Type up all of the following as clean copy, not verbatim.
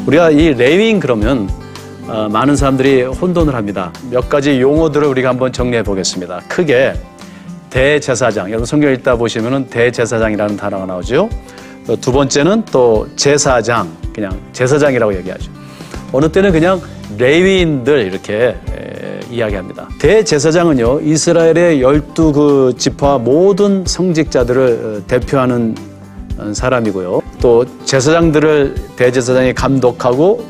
우리가 이 레위인 그러면 많은 사람들이 혼돈을 합니다. 몇 가지 용어들을 우리가 한번 정리해 보겠습니다. 크게 대제사장, 여러분 성경 읽다 보시면은 대제사장이라는 단어가 나오죠. 두 번째는 또 제사장, 그냥 제사장이라고 얘기하죠. 어느 때는 그냥 레위인들 이렇게 이야기합니다. 대제사장은요, 이스라엘의 12그 지파 모든 성직자들을 대표하는 사람이고요. 또 제사장들을 대제사장이 감독하고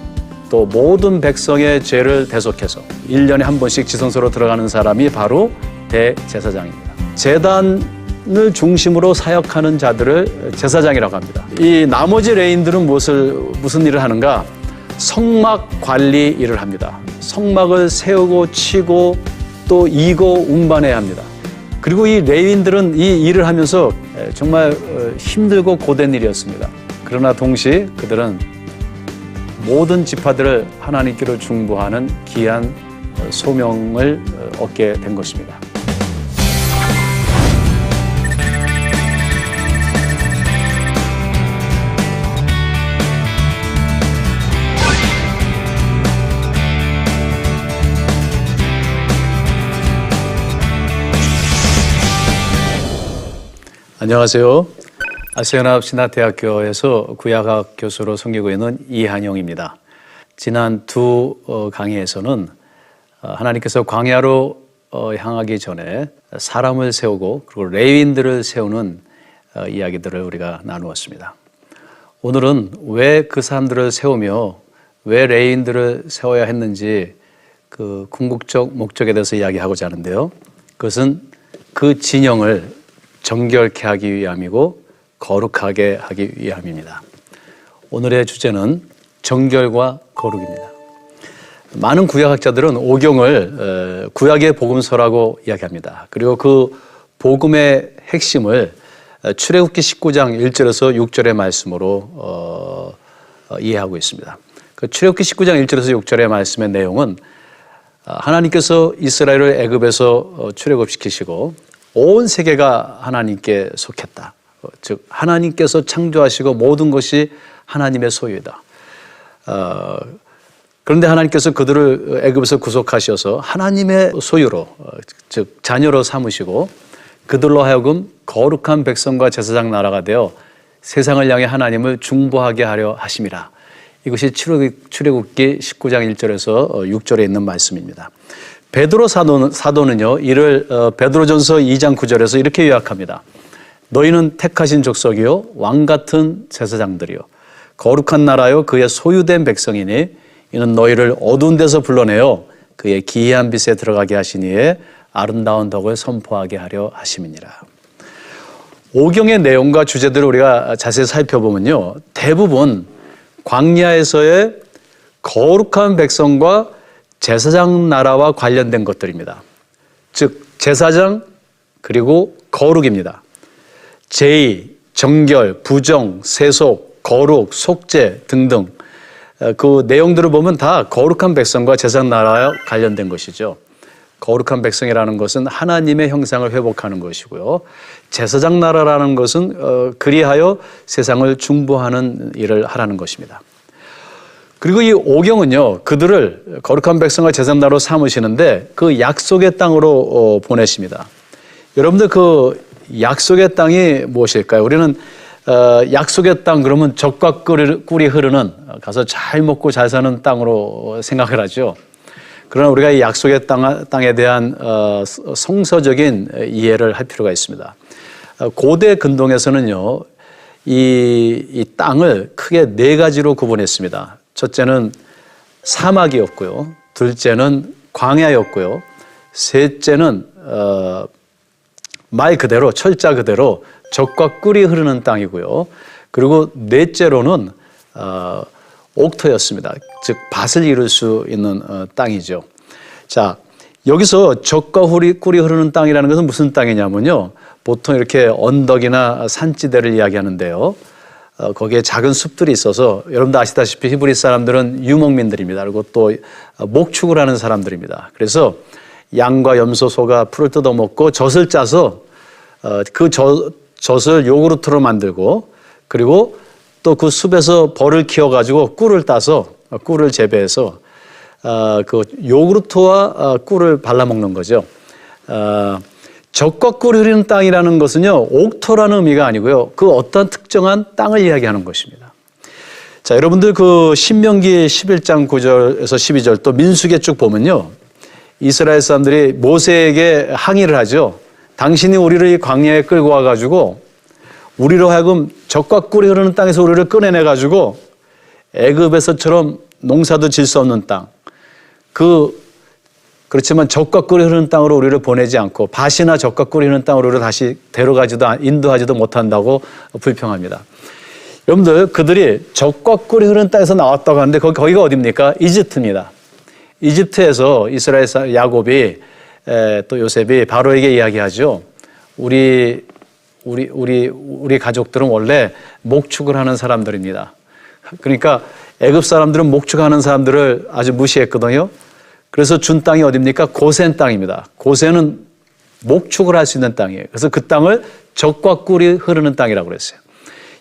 또 모든 백성의 죄를 대속해서 1년에 한 번씩 지성소로 들어가는 사람이 바로 대제사장입니다. 제단을 중심으로 사역하는 자들을 제사장이라고 합니다. 이 나머지 레위인들은 무슨 일을 하는가? 성막 관리 일을 합니다. 성막을 세우고 치고 또 이고 운반해야 합니다. 그리고 이 레위인들은 이 일을 하면서 정말 힘들고 고된 일이었습니다. 그러나 동시에 그들은 모든 지파들을 하나님께로 중보하는 귀한 소명을 얻게 된 것입니다. 안녕하세요. 아시아연합 신학대학교에서 구약학 교수로 섬기고 있는 이한용입니다. 지난 두 강의에서는 하나님께서 광야로 향하기 전에 사람을 세우고 그리고 레위인들을 세우는 이야기들을 우리가 나누었습니다. 오늘은 왜 그 사람들을 세우며 왜 레위인들을 세워야 했는지 그 궁극적 목적에 대해서 이야기하고자 하는데요. 그것은 그 진영을 정결케 하기 위함이고 거룩하게 하기 위함입니다. 오늘의 주제는 정결과 거룩입니다. 많은 구약학자들은 오경을 구약의 복음서라고 이야기합니다. 그리고 그 복음의 핵심을 출애굽기 19장 1절에서 6절의 말씀으로 이해하고 있습니다. 그 출애굽기 19장 1절에서 6절의 말씀의 내용은 하나님께서 이스라엘을 애굽에서 출애굽시키시고 온 세계가 하나님께 속했다. 즉 하나님께서 창조하시고 모든 것이 하나님의 소유이다. 그런데 하나님께서 그들을 애굽에서 구속하셔서 하나님의 소유로 즉 자녀로 삼으시고 그들로 하여금 거룩한 백성과 제사장 나라가 되어 세상을 향해 하나님을 중보하게 하려 하심이라. 이것이 출애굽기 19장 1절에서 6절에 있는 말씀입니다. 베드로 사도는요, 이를 베드로전서 2장 9절에서 이렇게 요약합니다. 너희는 택하신 족속이요 왕 같은 제사장들이요 거룩한 나라요 그의 소유된 백성이니 이는 너희를 어두운 데서 불러내어 그의 기이한 빛에 들어가게 하시니에 아름다운 덕을 선포하게 하려 하심이니라. 오경의 내용과 주제들을 우리가 자세히 살펴보면요, 대부분 광야에서의 거룩한 백성과 제사장 나라와 관련된 것들입니다. 즉 제사장 그리고 거룩입니다. 제의, 정결, 부정, 세속, 거룩, 속죄 등등 그 내용들을 보면 다 거룩한 백성과 제사장 나라와 관련된 것이죠. 거룩한 백성이라는 것은 하나님의 형상을 회복하는 것이고요. 제사장 나라라는 것은 그리하여 세상을 중보하는 일을 하라는 것입니다. 그리고 이 오경은요, 그들을 거룩한 백성과 제사장 나라로 삼으시는데 그 약속의 땅으로 보내십니다. 여러분들 그 약속의 땅이 무엇일까요? 우리는 약속의 땅 그러면 젖과 꿀이 흐르는 가서 잘 먹고 잘 사는 땅으로 생각을 하죠. 그러나 우리가 이 약속의 땅에 대한 성서적인 이해를 할 필요가 있습니다. 고대 근동에서는요, 이 땅을 크게 네 가지로 구분했습니다. 첫째는 사막이었고요. 둘째는 광야였고요. 셋째는 말 그대로 철자 그대로 젖과 꿀이 흐르는 땅이고요. 그리고 넷째로는 옥토였습니다. 즉 밭을 이룰 수 있는 땅이죠. 자, 여기서 젖과 꿀이 흐르는 땅이라는 것은 무슨 땅이냐면요, 보통 이렇게 언덕이나 산지대를 이야기하는데요, 거기에 작은 숲들이 있어서 여러분도 아시다시피 히브리 사람들은 유목민들입니다. 그리고 또 목축을 하는 사람들입니다. 그래서 양과 염소, 소가 풀을 뜯어먹고 젖을 짜서 그 젖을 요구르트로 만들고 그리고 또 그 숲에서 벌을 키워가지고 꿀을 따서 꿀을 재배해서 그 요구르트와 꿀을 발라먹는 거죠. 젖과 꿀이 흐르는 땅이라는 것은요, 옥토라는 의미가 아니고요, 그 어떤 특정한 땅을 이야기하는 것입니다. 자, 여러분들 그 신명기 11장 9절에서 12절 또 민수기에 쭉 보면요, 이스라엘 사람들이 모세에게 항의를 하죠. 당신이 우리를 이 광야에 끌고 와가지고 우리로 하여금 젖과 꿀이 흐르는 땅에서 우리를 꺼내내가지고 애굽에서처럼 농사도 질 수 없는 땅, 그렇지만 젖과 꿀이 흐르는 땅으로 우리를 보내지 않고 밭이나 젖과 꿀이 흐르는 땅으로 우리를 다시 인도하지도 못한다고 불평합니다. 여러분들, 그들이 젖과 꿀이 흐르는 땅에서 나왔다고 하는데 거기가 어디입니까? 이집트입니다. 이집트에서 이스라엘 야곱이 또 요셉이 바로에게 이야기하죠. 우리 가족들은 원래 목축을 하는 사람들입니다. 그러니까 애굽 사람들은 목축하는 사람들을 아주 무시했거든요. 그래서 준 땅이 어디입니까? 고센 땅입니다. 고센은 목축을 할 수 있는 땅이에요. 그래서 그 땅을 젖과 꿀이 흐르는 땅이라고 그랬어요.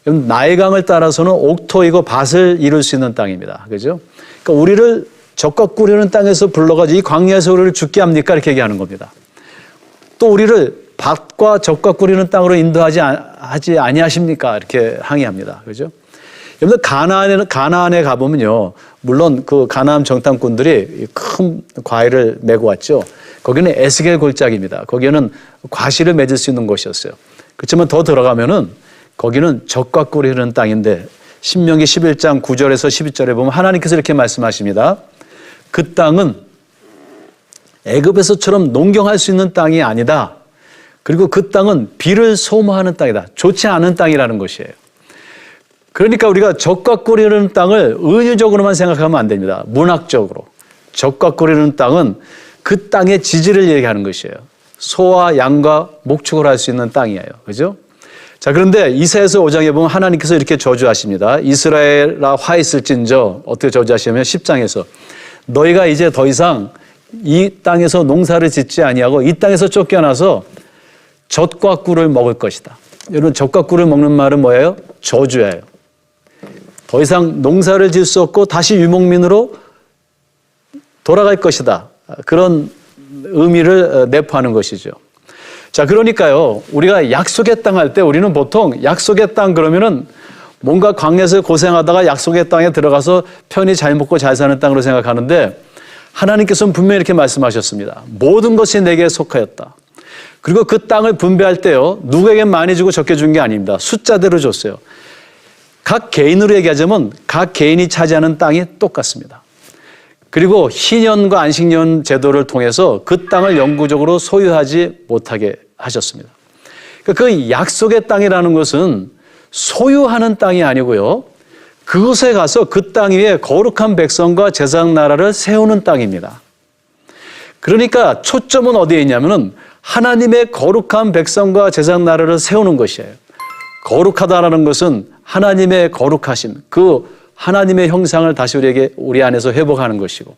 나일강을 따라서는 옥토이고 밭을 이룰 수 있는 땅입니다. 그죠? 그러니까 우리를 젖과 꿀이 흐르는 땅에서 불러가지고 이 광야에서 우리를 죽게 합니까? 이렇게 얘기하는 겁니다. 또 우리를 밭과 젖과 꿀이 흐르는 땅으로 인도하지 아니하십니까? 이렇게 항의합니다. 그죠? 여러분들 가나안에 가보면요, 물론 그 가나안 정탐꾼들이 큰 과일을 메고 왔죠. 거기는 에스겔 골짜기입니다. 거기는 과실을 맺을 수 있는 곳이었어요. 그렇지만 더 들어가면은 거기는 젖과 꿀이 흐르는 땅인데 신명기 11장 9절에서 12절에 보면 하나님께서 이렇게 말씀하십니다. 그 땅은 애굽에서처럼 농경할 수 있는 땅이 아니다. 그리고 그 땅은 비를 소모하는 땅이다. 좋지 않은 땅이라는 것이에요. 그러니까 우리가 젖과 꿀이 흐르는 땅을 은유적으로만 생각하면 안 됩니다. 문학적으로. 젖과 꿀이 흐르는 땅은 그 땅의 지지를 얘기하는 것이에요. 소와 양과 목축을 할 수 있는 땅이에요. 그죠? 자, 그런데 이사야서 5장에 보면 하나님께서 이렇게 저주하십니다. 이스라엘아 화 있을진저, 어떻게 저주하시냐면 10장에서 너희가 이제 더 이상 이 땅에서 농사를 짓지 아니하고 이 땅에서 쫓겨나서 젖과 꿀을 먹을 것이다. 여러분, 젖과 꿀을 먹는 말은 뭐예요? 저주예요. 더 이상 농사를 지을 수 없고 다시 유목민으로 돌아갈 것이다. 그런 의미를 내포하는 것이죠. 자, 그러니까요, 우리가 약속의 땅 할 때 우리는 보통 약속의 땅 그러면은 뭔가 광야에서 고생하다가 약속의 땅에 들어가서 편히 잘 먹고 잘 사는 땅으로 생각하는데 하나님께서는 분명히 이렇게 말씀하셨습니다. 모든 것이 내게 속하였다. 그리고 그 땅을 분배할 때요, 누구에게 많이 주고 적게 준 게 아닙니다. 숫자대로 줬어요. 각 개인으로 얘기하자면 각 개인이 차지하는 땅이 똑같습니다. 그리고 희년과 안식년 제도를 통해서 그 땅을 영구적으로 소유하지 못하게 하셨습니다. 그 약속의 땅이라는 것은 소유하는 땅이 아니고요, 그곳에 가서 그 땅 위에 거룩한 백성과 제사장 나라를 세우는 땅입니다. 그러니까 초점은 어디에 있냐면은 하나님의 거룩한 백성과 제사장 나라를 세우는 것이에요. 거룩하다라는 것은 하나님의 거룩하심, 그 하나님의 형상을 다시 우리 안에서 회복하는 것이고,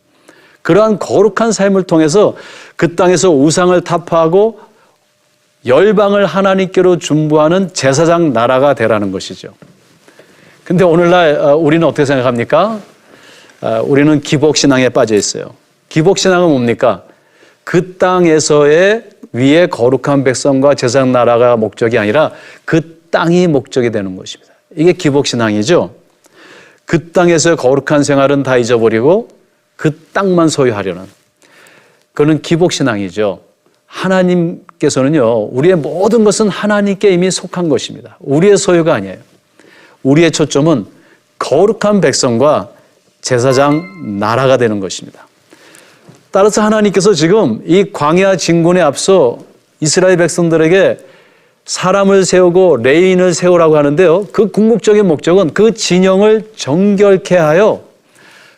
그러한 거룩한 삶을 통해서 그 땅에서 우상을 타파하고 열방을 하나님께로 중보하는 제사장 나라가 되라는 것이죠. 근데 오늘날 우리는 어떻게 생각합니까? 우리는 기복신앙에 빠져 있어요. 기복신앙은 뭡니까? 그 땅에서의 위에 거룩한 백성과 제사장 나라가 목적이 아니라 그 땅이 목적이 되는 것입니다. 이게 기복신앙이죠. 그 땅에서의 거룩한 생활은 다 잊어버리고 그 땅만 소유하려는, 그는 기복신앙이죠. 하나님께서는요, 우리의 모든 것은 하나님께 이미 속한 것입니다. 우리의 소유가 아니에요. 우리의 초점은 거룩한 백성과 제사장 나라가 되는 것입니다. 따라서 하나님께서 지금 이 광야 진군에 앞서 이스라엘 백성들에게 사람을 세우고 레인을 세우라고 하는데요, 그 궁극적인 목적은 그 진영을 정결케 하여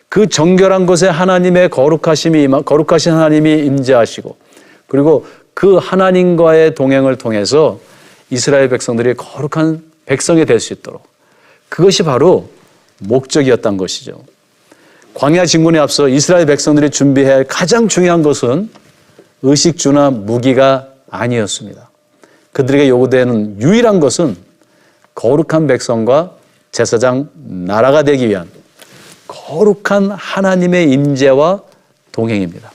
그 정결한 곳에 하나님의 거룩하신 하나님이 임재하시고, 그리고 그 하나님과의 동행을 통해서 이스라엘 백성들이 거룩한 백성이 될 수 있도록, 그것이 바로 목적이었던 것이죠. 광야 진군에 앞서 이스라엘 백성들이 준비해야 할 가장 중요한 것은 의식주나 무기가 아니었습니다. 그들에게 요구되는 유일한 것은 거룩한 백성과 제사장 나라가 되기 위한 거룩한 하나님의 임재와 동행입니다.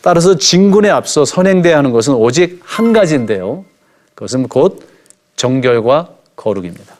따라서 진군에 앞서 선행돼야 하는 것은 오직 한 가지인데요. 그것은 곧 정결과 거룩입니다.